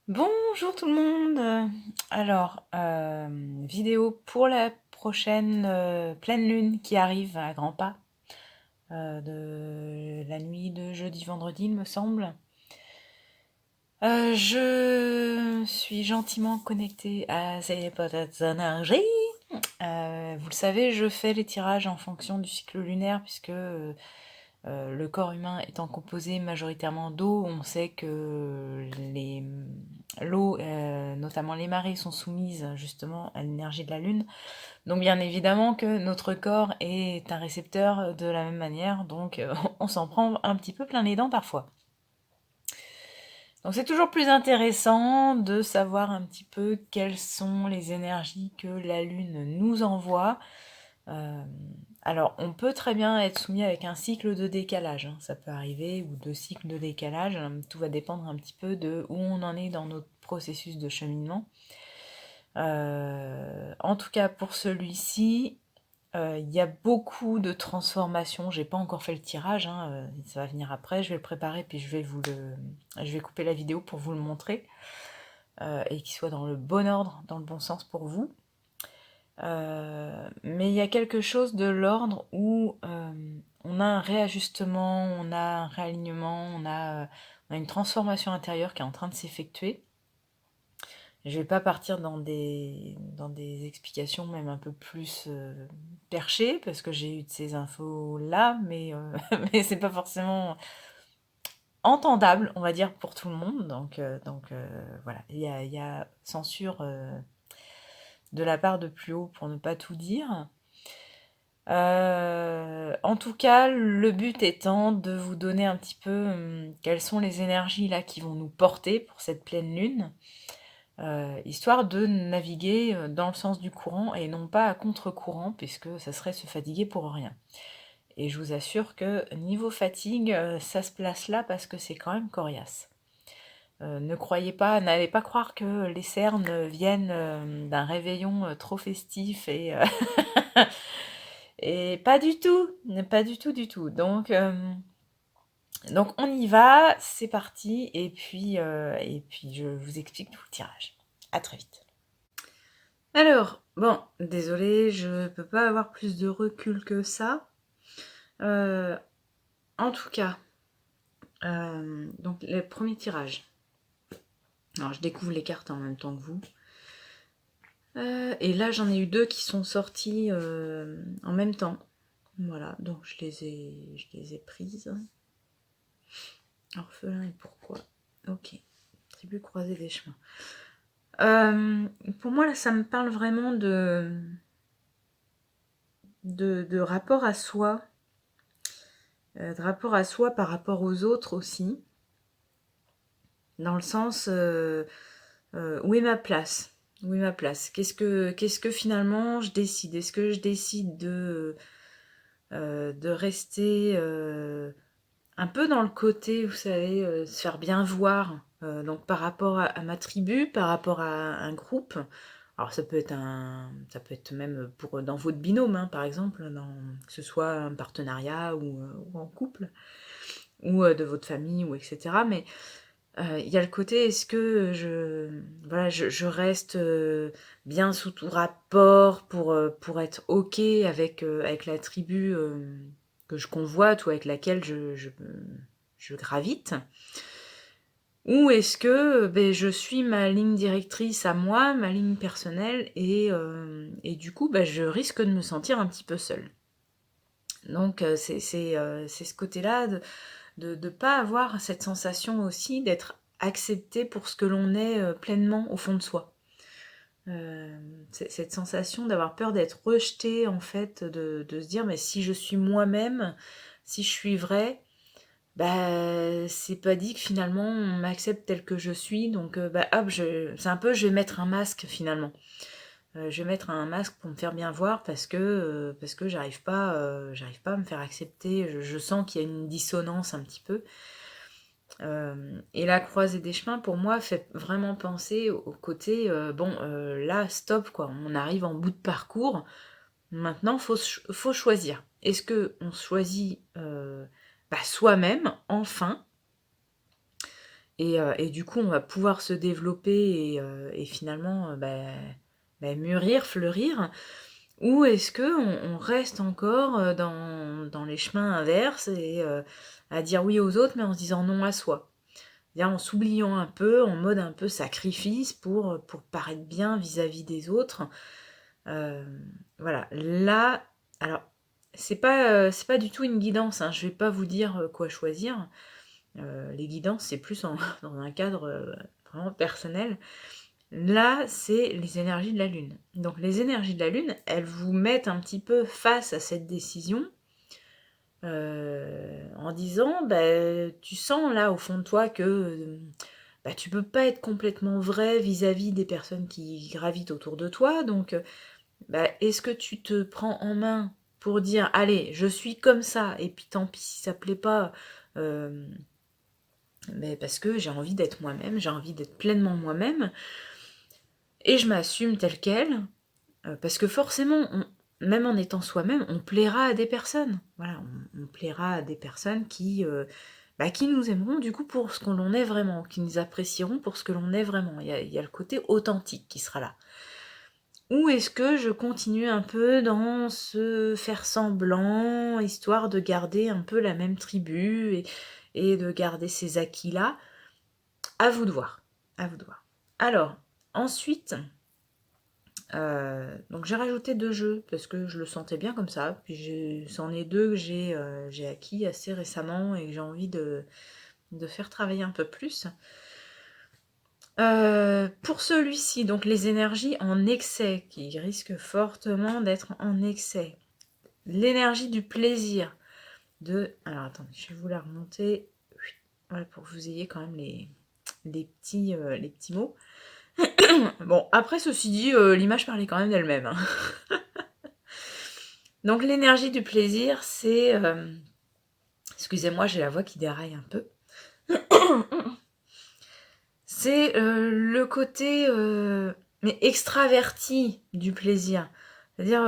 Bonjour tout le monde. Alors, vidéo pour la prochaine pleine lune qui arrive à grands pas, de la nuit de jeudi-vendredi, il me semble. Je suis gentiment connectée à ces petites énergies. Vous le savez, je fais les tirages en fonction du cycle lunaire puisque le corps humain étant composé majoritairement d'eau, on sait que l'eau, notamment les marées, sont soumises justement à l'énergie de la Lune. Donc bien évidemment que notre corps est un récepteur de la même manière, donc on s'en prend un petit peu plein les dents parfois. Donc c'est toujours plus intéressant de savoir un petit peu quelles sont les énergies que la Lune nous envoie. Euh, alors, on peut très bien être soumis avec un cycle de décalage, hein, ça peut arriver, ou deux cycles de décalage. Tout va dépendre un petit peu de où on en est dans notre processus de cheminement. En tout cas, pour celui-ci, il y a beaucoup de transformations. J'ai pas encore fait le tirage, hein, ça va venir après. Je vais le préparer, puis je vais couper la vidéo pour vous le montrer et qu'il soit dans le bon ordre, dans le bon sens pour vous. Mais il y a quelque chose de l'ordre où on a un réajustement, on a un réalignement, on a une transformation intérieure qui est en train de s'effectuer. Je vais pas partir dans des explications même un peu plus perchées, parce que j'ai eu de ces infos-là, mais, mais c'est pas forcément entendable, on va dire, pour tout le monde. Donc voilà, il y a censure de la part de plus haut pour ne pas tout dire. En tout cas, le but étant de vous donner un petit peu quelles sont les énergies là qui vont nous porter pour cette pleine lune, histoire de naviguer dans le sens du courant et non pas à contre-courant, puisque ça serait se fatiguer pour rien. Et je vous assure que niveau fatigue, ça se place là parce que c'est quand même coriace. Ne croyez pas, n'allez pas croire que les cernes viennent d'un réveillon trop festif et pas du tout, pas du tout du tout. Donc on y va, c'est parti, et puis je vous explique tout le tirage. À très vite. Alors, bon, désolée, je peux pas avoir plus de recul que ça. Euh, En tout cas, donc le premier tirage. Alors je découvre les cartes en même temps que vous. Et là j'en ai eu deux qui sont sortis en même temps. Voilà, donc je les ai prises. Orphelin et pourquoi? Ok. Tribu croisée des chemins. Pour moi, là, ça me parle vraiment de rapport à soi. De rapport à soi par rapport aux autres aussi. Dans le sens, où est ma place? Où est ma place? Qu'est-ce que finalement je décide? Est-ce que je décide de rester un peu dans le côté, vous savez, se faire bien voir, donc par rapport à ma tribu, par rapport à un groupe. Alors ça peut être même pour dans votre binôme, hein, par exemple, que ce soit un partenariat ou en couple, ou de votre famille, ou etc. Mais il y a le côté, est-ce que voilà, je reste bien sous tout rapport pour être ok avec la tribu que je convoite ou avec laquelle je gravite? Ou est-ce que ben, je suis ma ligne directrice à moi, ma ligne personnelle, et du coup, ben, je risque de me sentir un petit peu seule. Donc c'est ce côté-là de ne pas avoir cette sensation aussi d'être accepté pour ce que l'on est pleinement au fond de soi. Cette sensation d'avoir peur d'être rejeté, en fait, de se dire, mais si je suis moi-même, si je suis vraie, bah, c'est pas dit que finalement on m'accepte tel que je suis, donc bah hop, c'est un peu, je vais mettre un masque finalement. Je vais mettre un masque pour me faire bien voir parce que j'arrive pas à me faire accepter. Je sens qu'il y a une dissonance un petit peu. Et la croisée des chemins, pour moi, fait vraiment penser au côté, bon, là, stop, quoi. On arrive en bout de parcours. Maintenant, faut choisir. Est-ce que on choisit bah, soi-même, enfin, Et du coup, on va pouvoir se développer et finalement mûrir, fleurir. Ou est-ce qu'on reste encore dans les chemins inverses et à dire oui aux autres, mais en se disant non à soi? C'est-à-dire en s'oubliant un peu, en mode un peu sacrifice pour paraître bien vis-à-vis des autres. Voilà, là, alors, c'est pas du tout une guidance, hein, je vais pas vous dire quoi choisir. Les guidances, c'est plus dans un cadre vraiment personnel. Là, c'est les énergies de la Lune. Donc les énergies de la Lune, elles vous mettent un petit peu face à cette décision en disant, tu sens là au fond de toi que tu peux pas être complètement vrai vis-à-vis des personnes qui gravitent autour de toi. Donc, est-ce que tu te prends en main pour dire, allez, je suis comme ça, et puis tant pis si ça plaît pas, mais parce que j'ai envie d'être moi-même, j'ai envie d'être pleinement moi-même, et je m'assume telle quelle, parce que forcément, même en étant soi-même, on plaira à des personnes. Voilà, on plaira à des personnes qui nous aimeront du coup pour ce que l'on est vraiment, qui nous apprécieront pour ce que l'on est vraiment. Il y a le côté authentique qui sera là. Ou est-ce que je continue un peu dans ce faire semblant, histoire de garder un peu la même tribu et de garder ces acquis-là? À vous de voir. À vous de voir. Alors, ensuite, donc j'ai rajouté 2 jeux parce que je le sentais bien comme ça. Puis c'en est 2 que j'ai acquis assez récemment et que j'ai envie de faire travailler un peu plus. Pour celui-ci, donc les énergies en excès, qui risquent fortement d'être en excès. L'énergie du plaisir. Alors attendez, je vais vous la remonter. Voilà, pour que vous ayez quand même les petits mots. Bon, après, ceci dit, l'image parlait quand même d'elle-même. Hein. Donc l'énergie du plaisir, c'est... excusez-moi, j'ai la voix qui déraille un peu. C'est le côté mais extraverti du plaisir. C'est-à-dire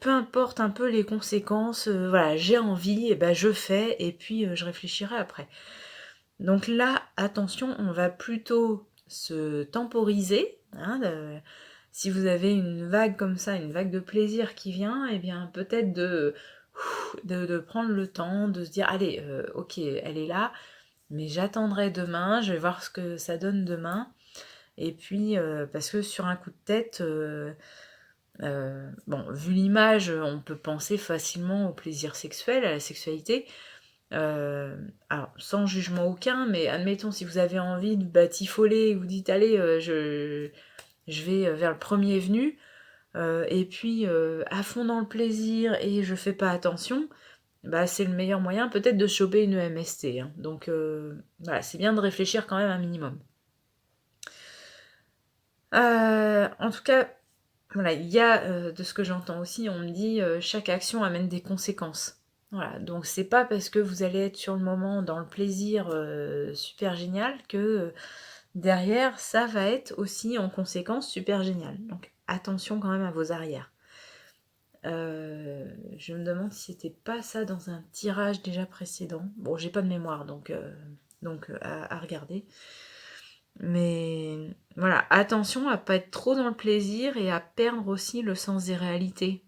peu importe un peu les conséquences, voilà, j'ai envie, et je fais, et puis je réfléchirai après. Donc là, attention, on va plutôt se temporiser. Hein, si vous avez une vague comme ça, une vague de plaisir qui vient, et bien peut-être de prendre le temps, de se dire, allez, ok, elle est là, mais j'attendrai demain, je vais voir ce que ça donne demain. Et puis, parce que sur un coup de tête, vu l'image, on peut penser facilement au plaisir sexuel, à la sexualité. Alors, sans jugement aucun, mais admettons, si vous avez envie de batifoler, vous dites, allez, je vais vers le premier venu, et puis à fond dans le plaisir, et je fais pas attention, c'est le meilleur moyen peut-être de choper une EMST. Hein. Donc voilà, c'est bien de réfléchir quand même un minimum. En tout cas, voilà, il y a, de ce que j'entends aussi, on me dit chaque action amène des conséquences. Voilà, donc c'est pas parce que vous allez être sur le moment dans le plaisir super génial que derrière ça va être aussi en conséquence super génial. Donc attention quand même à vos arrières. Je me demande si c'était pas ça dans un tirage déjà précédent. Bon, j'ai pas de mémoire donc à regarder. Mais voilà, attention à pas être trop dans le plaisir et à perdre aussi le sens des réalités.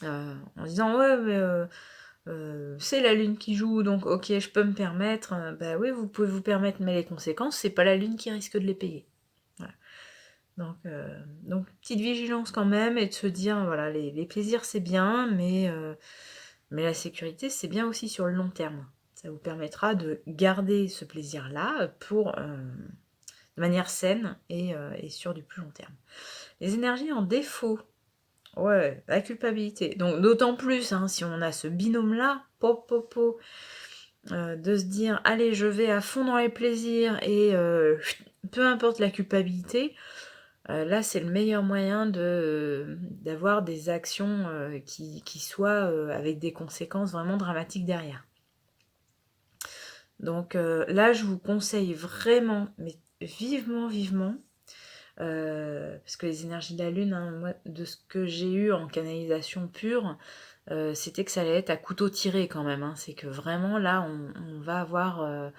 En disant ouais mais c'est la lune qui joue donc ok je peux me permettre. Oui vous pouvez vous permettre mais les conséquences c'est pas la lune qui risque de les payer. Voilà. Donc petite vigilance quand même et de se dire voilà les plaisirs c'est bien mais la sécurité c'est bien aussi sur le long terme. Ça vous permettra de garder ce plaisir là pour de manière saine et sur du plus long terme. Les énergies en défaut, ouais, la culpabilité. Donc d'autant plus, hein, si on a ce binôme-là, de se dire, allez, je vais à fond dans les plaisirs et peu importe la culpabilité, là c'est le meilleur moyen d'avoir des actions qui soient avec des conséquences vraiment dramatiques derrière. Donc là je vous conseille vraiment, mais vivement, parce que les énergies de la lune, hein, moi, de ce que j'ai eu en canalisation pure, c'était que ça allait être à couteau tiré quand même. Hein. C'est que vraiment là, on va avoir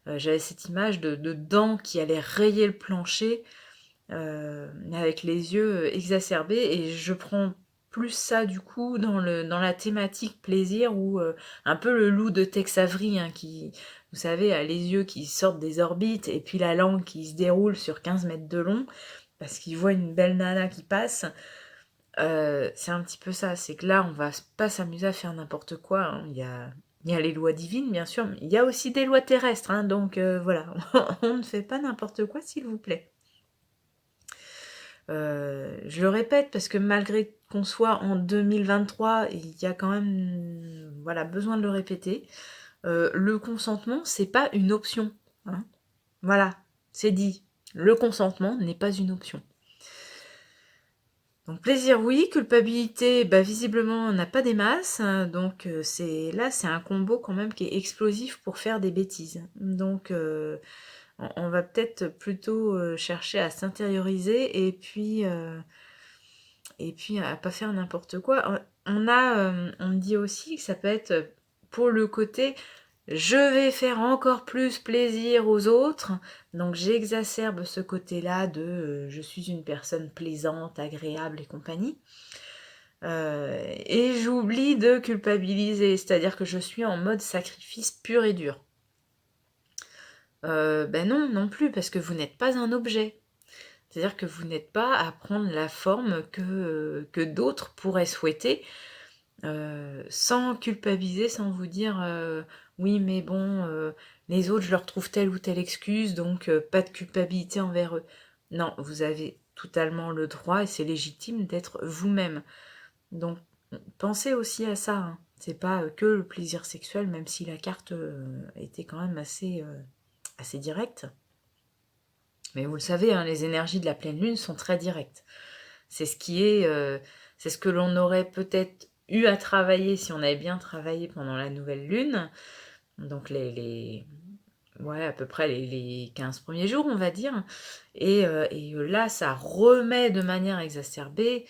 J'avais cette image de dents qui allaient rayer le plancher, avec les yeux exacerbés, et je prends plus ça du coup dans la thématique plaisir, où un peu le loup de Tex Avery, hein, qui, vous savez, a les yeux qui sortent des orbites et puis la langue qui se déroule sur 15 mètres de long parce qu'il voit une belle nana qui passe. C'est un petit peu ça, c'est que là on va pas s'amuser à faire n'importe quoi, hein. Il y a les lois divines bien sûr, mais il y a aussi des lois terrestres, hein, donc voilà, on ne fait pas n'importe quoi s'il vous plaît. Je le répète parce que malgré qu'on soit en 2023, il y a quand même voilà, besoin de le répéter. Le consentement, c'est pas une option, hein. Voilà, c'est dit. Le consentement n'est pas une option. Donc plaisir oui, culpabilité, bah, visiblement on n'a pas des masses, hein, donc c'est un combo quand même qui est explosif pour faire des bêtises. Donc on va peut-être plutôt chercher à s'intérioriser et puis à pas faire n'importe quoi. On dit aussi que ça peut être pour le côté je vais faire encore plus plaisir aux autres, donc j'exacerbe ce côté-là de je suis une personne plaisante, agréable et compagnie. Et j'oublie de culpabiliser, c'est-à-dire que je suis en mode sacrifice pur et dur. Ben non, non plus, parce que vous n'êtes pas un objet. C'est-à-dire que vous n'êtes pas à prendre la forme que d'autres pourraient souhaiter, sans culpabiliser, sans vous dire oui mais bon, les autres je leur trouve telle ou telle excuse, donc pas de culpabilité envers eux. Non, vous avez totalement le droit et c'est légitime d'être vous-même. Donc pensez aussi à ça, hein. C'est pas que le plaisir sexuel, même si la carte était quand même assez directe. Mais vous le savez, hein, les énergies de la pleine lune sont très directes. C'est c'est ce que l'on aurait peut-être eu à travailler si on avait bien travaillé pendant la nouvelle lune. Donc ouais, à peu près les 15 premiers jours, on va dire. Et là, ça remet de manière exacerbée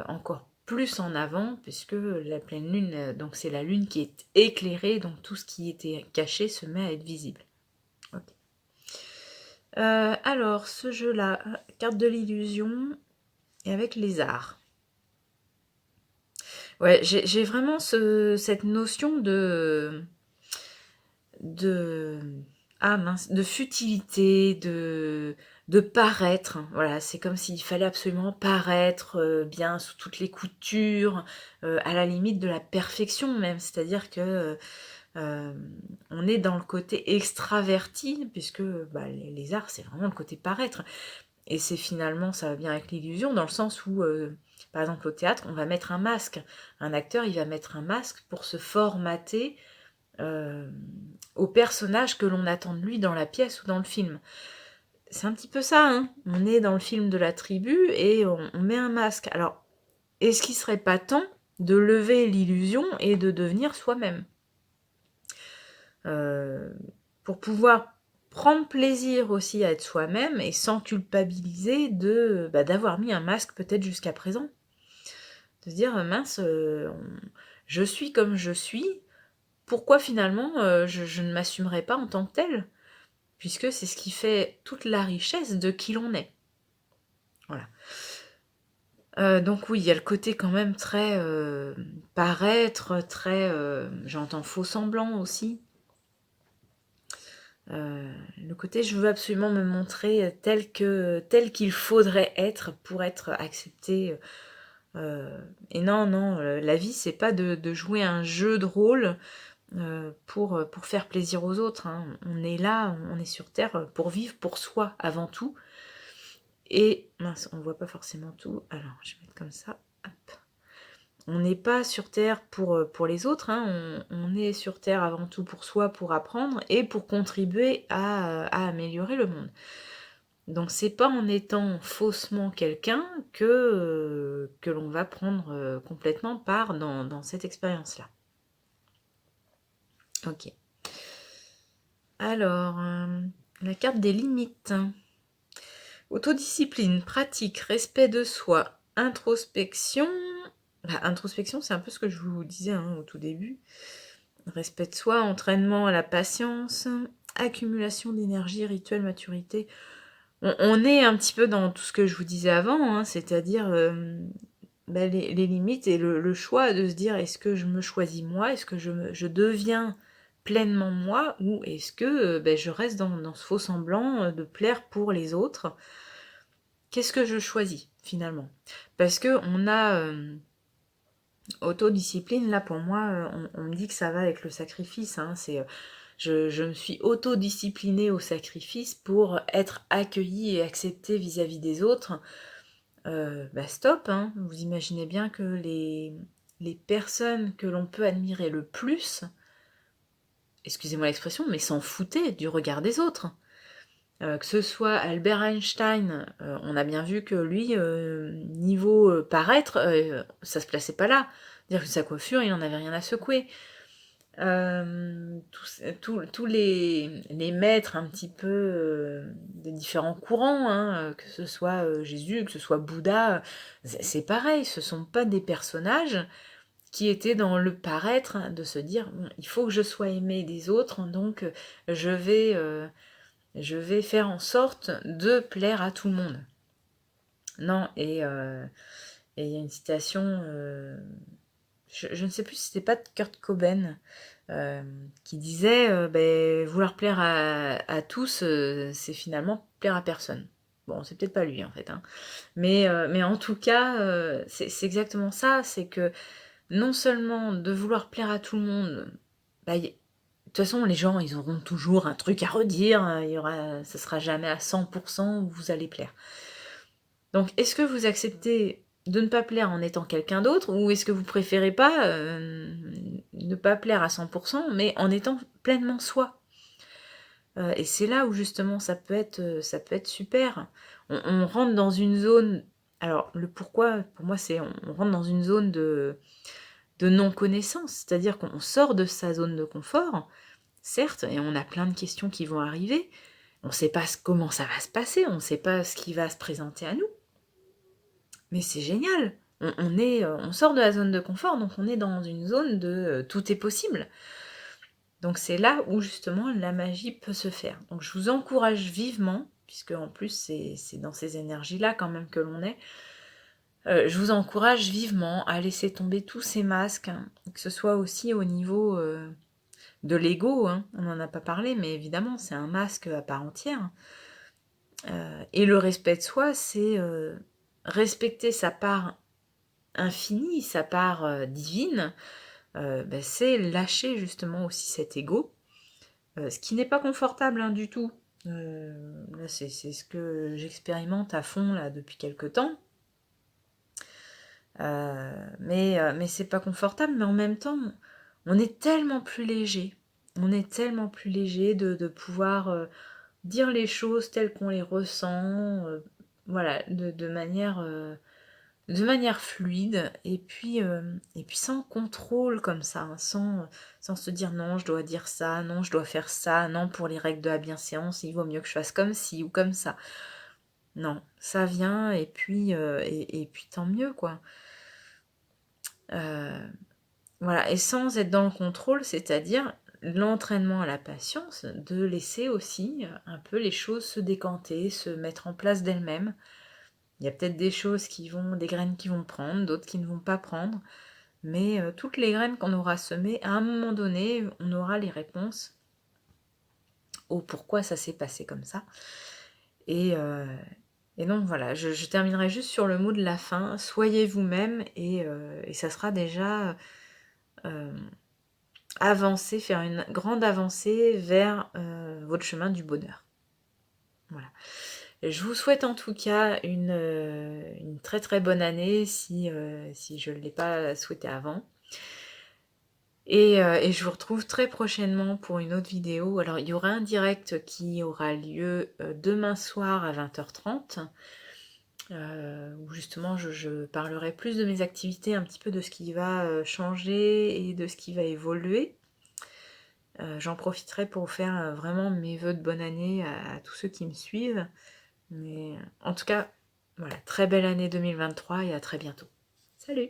encore plus en avant, puisque la pleine lune, donc c'est la lune qui est éclairée, donc tout ce qui était caché se met à être visible. Ok. Alors, ce jeu-là, carte de l'illusion, et avec les arts. Ouais, j'ai vraiment cette notion de ah mince, de futilité, de paraître. Voilà, c'est comme s'il fallait absolument paraître bien sous toutes les coutures, à la limite de la perfection même. C'est-à-dire que euh, on est dans le côté extraverti, puisque bah, les arts, c'est vraiment le côté paraître. Et c'est finalement, ça va bien avec l'illusion, dans le sens où, par exemple, au théâtre, on va mettre un masque. Un acteur, il va mettre un masque pour se formater euh, au personnage que l'on attend de lui dans la pièce ou dans le film. C'est un petit peu ça, hein. On est dans le film de la tribu et on met un masque. Alors, est-ce qu'il serait pas temps de lever l'illusion et de devenir soi-même, euh, pour pouvoir prendre plaisir aussi à être soi-même et sans culpabiliser d'avoir mis un masque peut-être jusqu'à présent. De se dire, mince, je suis comme je suis, pourquoi finalement je ne m'assumerai pas en tant que telle, puisque c'est ce qui fait toute la richesse de qui l'on est. Voilà. Donc oui, il y a le côté quand même très paraître, très, j'entends faux semblant aussi. Le côté je veux absolument me montrer tel qu'il faudrait être pour être accepté. Et non, non, la vie c'est pas de jouer un jeu de rôle pour faire plaisir aux autres, hein. On est là, on est sur Terre pour vivre pour soi avant tout. Et mince, on voit pas forcément tout. Alors, je vais mettre comme ça. Hop. On n'est pas sur Terre pour les autres, hein. On est sur Terre avant tout pour soi, pour apprendre et pour contribuer à améliorer le monde. Donc c'est pas en étant faussement quelqu'un que l'on va prendre complètement part dans cette expérience-là. Ok. Alors, la carte des limites. Autodiscipline, pratique, respect de soi, introspection. Introspection, c'est un peu ce que je vous disais, hein, au tout début. Respect de soi, entraînement à la patience, accumulation d'énergie, rituel, maturité. On est un petit peu dans tout ce que je vous disais avant, hein, c'est-à-dire les limites et le choix de se dire est-ce que je me choisis moi, est-ce que je deviens pleinement moi, ou est-ce que je reste dans ce faux semblant de plaire pour les autres. Qu'est-ce que je choisis finalement? Parce que on a autodiscipline, là pour moi, on me dit que ça va avec le sacrifice, hein, c'est je me suis autodisciplinée au sacrifice pour être accueillie et acceptée vis-à-vis des autres. Stop, hein. Vous imaginez bien que les personnes que l'on peut admirer le plus, excusez-moi l'expression, mais s'en foutaient du regard des autres. Que ce soit Albert Einstein, on a bien vu que lui, niveau paraître, ça se plaçait pas là. Dire que sa coiffure, il n'en avait rien à secouer. Tous les maîtres un petit peu des différents courants, hein, que ce soit Jésus, que ce soit Bouddha, c'est pareil, ce sont pas des personnages qui étaient dans le paraître de se dire bon, il faut que je sois aimé des autres, donc je vais faire en sorte de plaire à tout le monde. Non, et il y a une citation, je ne sais plus si c'était pas de Kurt Cobain, qui disait vouloir plaire à tous, c'est finalement plaire à personne. Bon, c'est peut-être pas lui en fait, hein. Mais en tout cas, c'est exactement ça, c'est que non seulement de vouloir plaire à tout le monde, de toute façon, les gens, ils auront toujours un truc à redire, ça sera jamais à 100% où vous allez plaire. Donc, est-ce que vous acceptez de ne pas plaire en étant quelqu'un d'autre, ou est-ce que vous préférez pas ne pas plaire à 100%, mais en étant pleinement soi? Et c'est là où justement ça peut être super. On rentre dans une zone. Alors, le pourquoi, pour moi, c'est on rentre dans une zone de non-connaissance, c'est-à-dire qu'on sort de sa zone de confort, certes, et on a plein de questions qui vont arriver. On ne sait pas comment ça va se passer, on ne sait pas ce qui va se présenter à nous. Mais c'est génial. On sort de la zone de confort, donc on est dans une zone de tout est possible. Donc c'est là où justement la magie peut se faire. Donc je vous encourage vivement, puisque en plus c'est dans ces énergies-là quand même que l'on est, je vous encourage vivement à laisser tomber tous ces masques, hein, que ce soit aussi au niveau de l'ego, hein, on n'en a pas parlé, mais évidemment c'est un masque à part entière. Et le respect de soi, c'est respecter sa part infinie, sa part divine, c'est lâcher justement aussi cet ego, ce qui n'est pas confortable hein, du tout. Là, c'est ce que j'expérimente à fond là depuis quelque temps. Mais c'est pas confortable, mais en même temps, on est tellement plus léger. On est tellement plus léger de pouvoir dire les choses telles qu'on les ressent, voilà, de manière fluide, et puis sans contrôle comme ça, hein, sans se dire non, je dois dire ça, non, je dois faire ça, non, pour les règles de la bienséance, il vaut mieux que je fasse comme ci ou comme ça. Non, ça vient, et puis tant mieux, quoi. Voilà, et sans être dans le contrôle, c'est-à-dire l'entraînement à la patience, de laisser aussi un peu les choses se décanter, se mettre en place d'elles-mêmes. Il y a peut-être des graines qui vont prendre, d'autres qui ne vont pas prendre, mais toutes les graines qu'on aura semées, à un moment donné, on aura les réponses au pourquoi ça s'est passé comme ça. Et donc voilà, je terminerai juste sur le mot de la fin, soyez vous-même, et ça sera déjà faire une grande avancée vers votre chemin du bonheur. Voilà. Je vous souhaite en tout cas une très très bonne année si je ne l'ai pas souhaité avant. Et je vous retrouve très prochainement pour une autre vidéo. Alors il y aura un direct qui aura lieu demain soir à 20h30. Où justement je parlerai plus de mes activités, un petit peu de ce qui va changer et de ce qui va évoluer. J'en profiterai pour faire vraiment mes vœux de bonne année à tous ceux qui me suivent. Mais en tout cas, voilà, très belle année 2023 et à très bientôt. Salut!